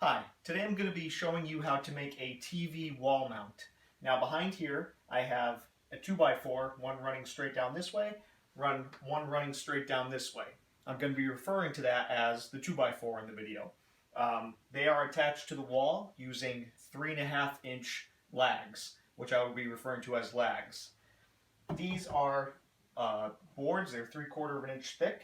Hi, today I'm going to be showing you how to make a TV wall mount. Now behind here I have a 2x4, one running straight down this way, one running straight down this way. I'm going to be referring to that as the 2x4 in the video. They are attached to the wall using 3.5-inch lags, which I will be referring to as lags. These are boards, they're 3/4 of an inch thick.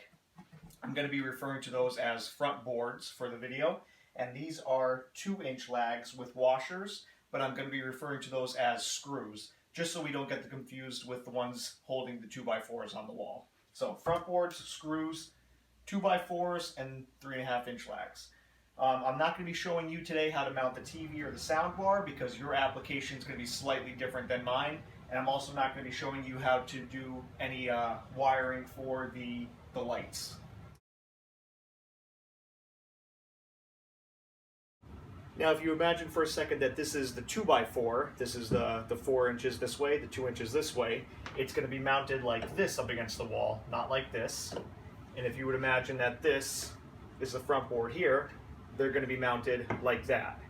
I'm going to be referring to those as front boards for the video. And these are 2-inch lags with washers, but I'm going to be referring to those as screws, just so we don't get confused with the ones holding the 2x4s on the wall. So front boards, screws, 2x4s, and 3.5-inch lags. I'm not going to be showing you today how to mount the TV or the sound bar because your application is going to be slightly different than mine. And I'm also not going to be showing you how to do any wiring for the lights. Now if you imagine for a second that this is the 2x4, this is the 4 inches this way, the 2 inches this way, it's going to be mounted like this up against the wall, not like this. And if you would imagine that this is the front board here, they're going to be mounted like that,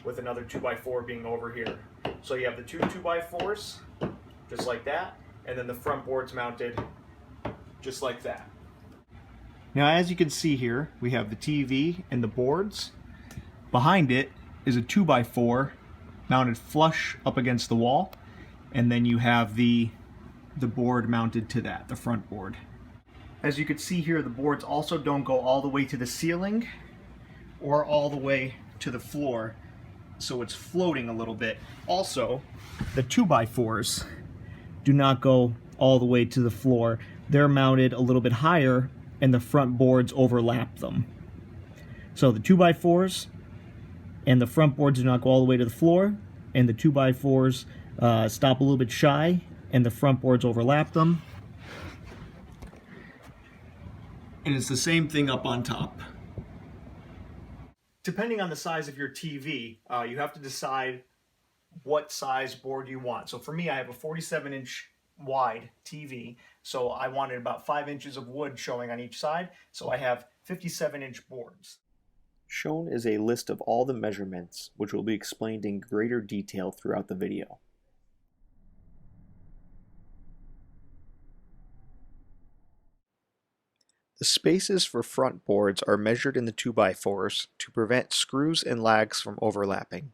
with another 2x4 being over here. So you have the two 2x4s, just like that, and then the front board's mounted just like that. Now as you can see here, we have the TV and the boards. Behind it is a 2x4 mounted flush up against the wall, and then you have the board mounted to that, the front board. As you can see here, the boards also don't go all the way to the ceiling or all the way to the floor, so it's floating a little bit. Also, the 2x4s do not go all the way to the floor. They're mounted a little bit higher and the front boards overlap them. So the 2x4s and the front boards do not go all the way to the floor, and the 2x4s stop a little bit shy, and the front boards overlap them. And it's the same thing up on top. Depending on the size of your TV, you have to decide what size board you want. So for me, I have a 47-inch wide TV, so I wanted about 5 inches of wood showing on each side, so I have 57-inch boards. Shown is a list of all the measurements, which will be explained in greater detail throughout the video. The spaces for front boards are measured in the 2x4s to prevent screws and lags from overlapping.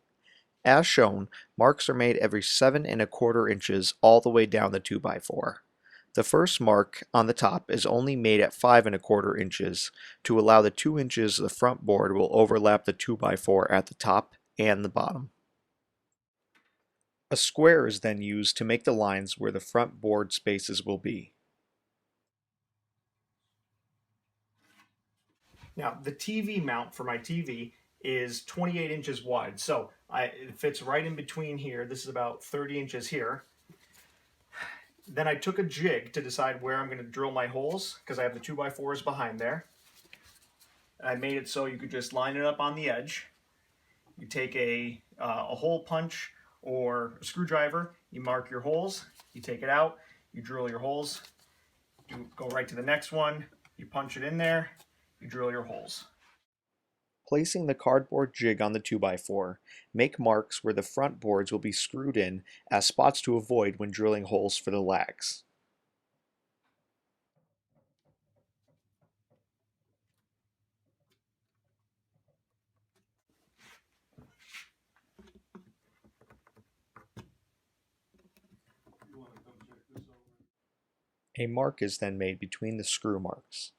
As shown, marks are made every 7¼ inches all the way down the 2x4. The first mark on the top is only made at 5¼ inches to allow the 2 inches the front board will overlap the 2x4 at the top and the bottom. A square is then used to make the lines where the front board spaces will be. Now, the TV mount for my TV is 28 inches wide, so it fits right in between here. This is about 30 inches here. Then I took a jig to decide where I'm going to drill my holes, because I have the 2x4s behind there. I made it so you could just line it up on the edge. You take a hole punch or a screwdriver, you mark your holes, you take it out, you drill your holes, you go right to the next one, you punch it in there, you drill your holes. Placing the cardboard jig on the 2x4, make marks where the front boards will be screwed in as spots to avoid when drilling holes for the lags. A mark is then made between the screw marks.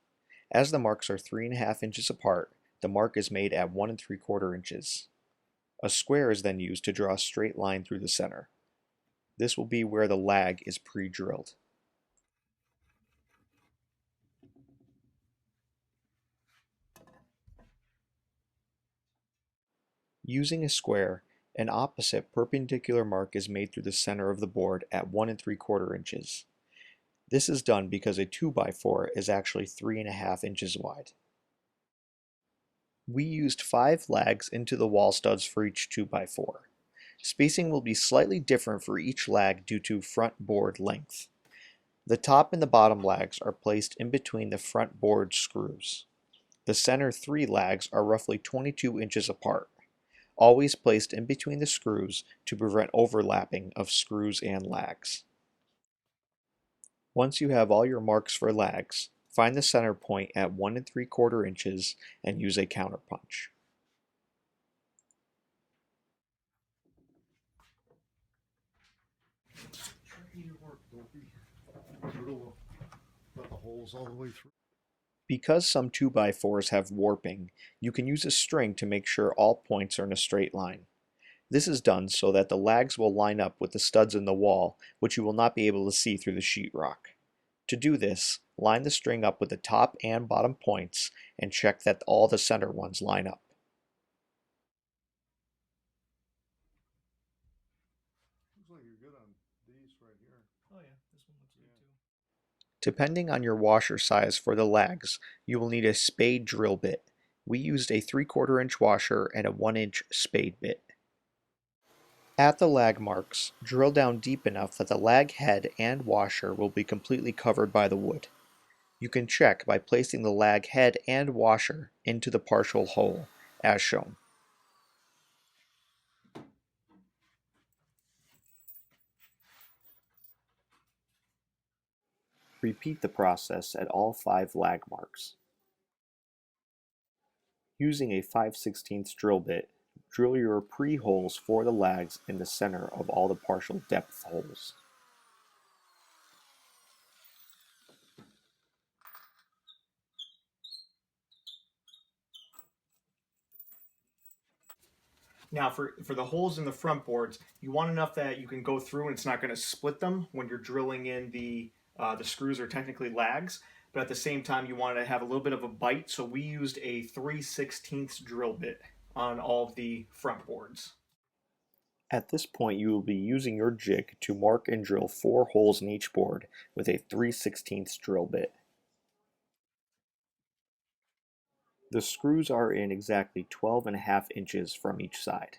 As the marks are 3.5 inches apart, the mark is made at 1¾ inches. A square is then used to draw a straight line through the center. This will be where the lag is pre-drilled. Using a square, an opposite perpendicular mark is made through the center of the board at 1¾ inches. This is done because a 2x4 is actually 3.5 inches wide. We used 5 lags into the wall studs for each 2x4. Spacing will be slightly different for each lag due to front board length. The top and the bottom lags are placed in between the front board screws. The center 3 lags are roughly 22 inches apart. always placed in between the screws to prevent overlapping of screws and lags. Once you have all your marks for lags, find the center point at 1 3/4 inches and use a counterpunch. Got the holes all the way through. Because some 2x4s have warping, you can use a string to make sure all points are in a straight line. This is done so that the lags will line up with the studs in the wall, which you will not be able to see through the sheetrock. To do this, line the string up with the top and bottom points and check that all the center ones line up. Looks like you're good on these right here. Oh yeah, this one looks good too. Depending on your washer size for the lags, you will need a spade drill bit. We used a 3/4 inch washer and a 1 inch spade bit. At the lag marks, drill down deep enough that the lag head and washer will be completely covered by the wood. You can check by placing the lag head and washer into the partial hole, as shown. Repeat the process at all 5 lag marks. Using a 5/16 drill bit, drill your pre-holes for the lags in the center of all the partial depth holes. Now for the holes in the front boards, you want enough that you can go through and it's not going to split them when you're drilling in the screws are technically lags, but at the same time you want to have a little bit of a bite, so we used a 3/16 drill bit on all of the front boards. At this point you will be using your jig to mark and drill 4 holes in each board with a 3/16 drill bit. The screws are in exactly 12.5 inches from each side.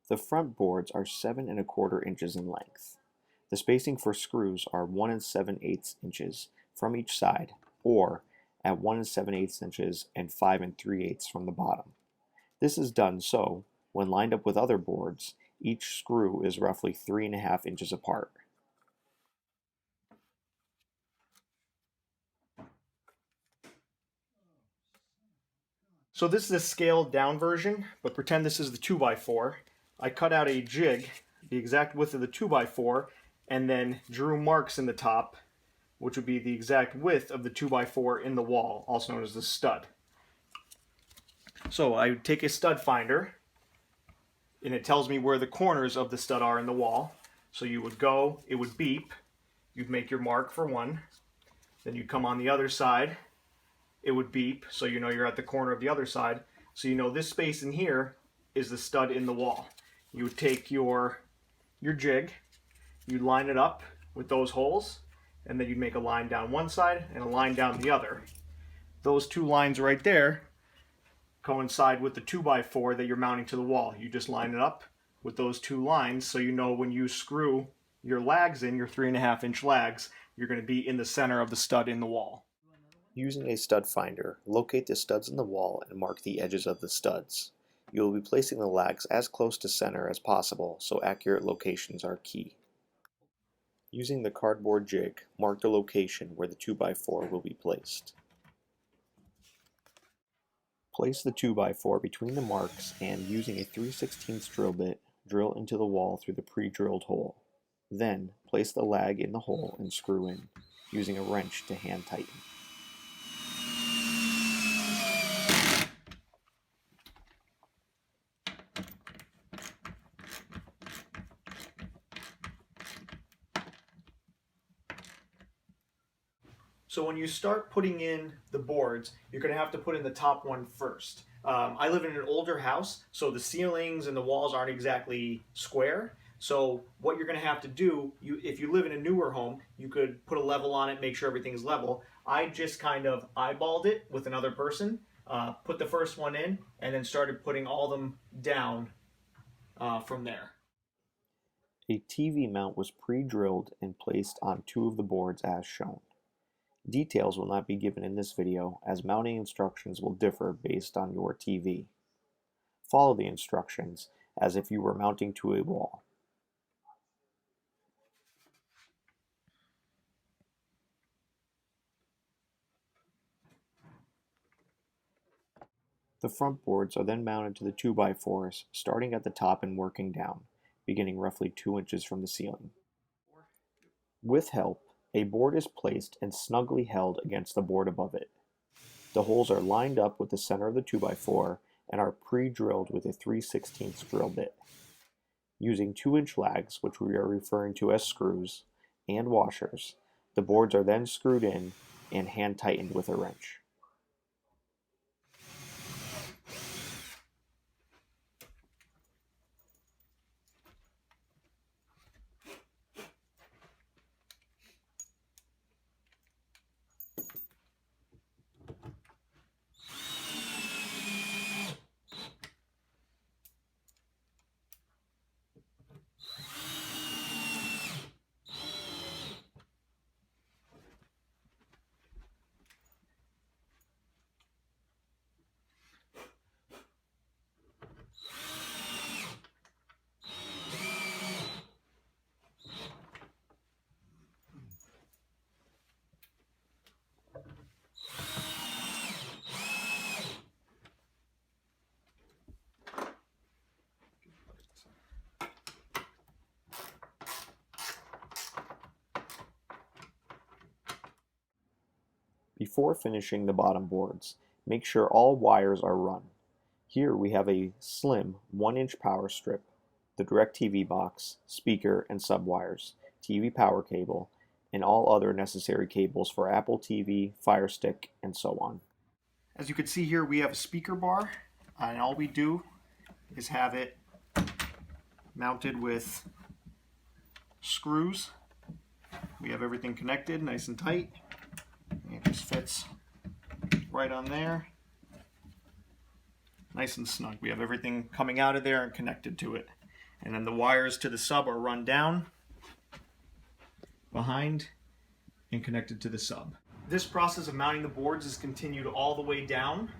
The front boards are 7 1/4 inches in length. The spacing for screws are 1 7/8 inches from each side, or at 1 7/8 inches and 5 3/8 from the bottom. This is done so, when lined up with other boards, each screw is roughly 3.5 inches apart. So this is a scaled down version, but pretend this is the 2x4. I cut out a jig, the exact width of the 2x4, and then drew marks in the top, which would be the exact width of the 2x4 in the wall, also known as the stud. So I would take a stud finder, and it tells me where the corners of the stud are in the wall. So you would go, it would beep, you'd make your mark for one, then you'd come on the other side, it would beep, so you know you're at the corner of the other side. So you know this space in here is the stud in the wall. You would take your jig, you'd line it up with those holes, and then you'd make a line down one side and a line down the other. Those two lines right there coincide with the 2x4 that you're mounting to the wall. You just line it up with those two lines, so you know when you screw your lags in, your 3.5 inch lags, you're going to be in the center of the stud in the wall. Using a stud finder, locate the studs in the wall and mark the edges of the studs. You will be placing the lags as close to center as possible, so accurate locations are key. Using the cardboard jig, mark the location where the 2x4 will be placed. Place the 2x4 between the marks and, using a 3/16 drill bit, drill into the wall through the pre-drilled hole. Then, place the lag in the hole and screw in, using a wrench to hand tighten. So when you start putting in the boards, you're going to have to put in the top one first. I live in an older house, so the ceilings and the walls aren't exactly square. So what you're going to have to do, if you live in a newer home, you could put a level on it, make sure everything's level. I just kind of eyeballed it with another person, put the first one in, and then started putting all of them down from there. A TV mount was pre-drilled and placed on 2 of the boards as shown. Details will not be given in this video, as mounting instructions will differ based on your TV. Follow the instructions as if you were mounting to a wall. The front boards are then mounted to the 2x4s, starting at the top and working down, beginning roughly 2 inches from the ceiling. With help, a board is placed and snugly held against the board above it. The holes are lined up with the center of the 2x4 and are pre-drilled with a 3/16 drill bit. Using 2-inch lags, which we are referring to as screws, and washers, the boards are then screwed in and hand tightened with a wrench. Before finishing the bottom boards, make sure all wires are run. Here we have a slim 1-inch power strip, the DirecTV box, speaker and sub wires, TV power cable, and all other necessary cables for Apple TV, Fire Stick, and so on. As you can see here, we have a speaker bar, and all we do is have it mounted with screws. We have everything connected nice and tight. It just fits right on there. Nice and snug. We have everything coming out of there and connected to it. And then the wires to the sub are run down, behind, and connected to the sub. This process of mounting the boards is continued all the way down.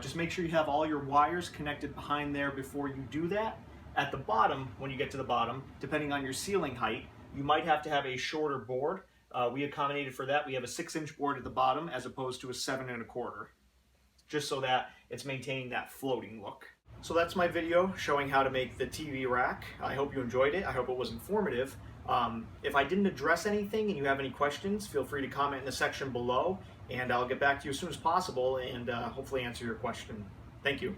Just make sure you have all your wires connected behind there before you do that. At the bottom, when you get to the bottom, depending on your ceiling height, you might have to have a shorter board. We accommodated for that. We have a 6-inch board at the bottom as opposed to a 7 1/4, just so that it's maintaining that floating look. So that's my video showing how to make the TV rack. I hope you enjoyed it. I hope it was informative. If I didn't address anything and you have any questions, feel free to comment in the section below, and I'll get back to you as soon as possible and hopefully answer your question. Thank you.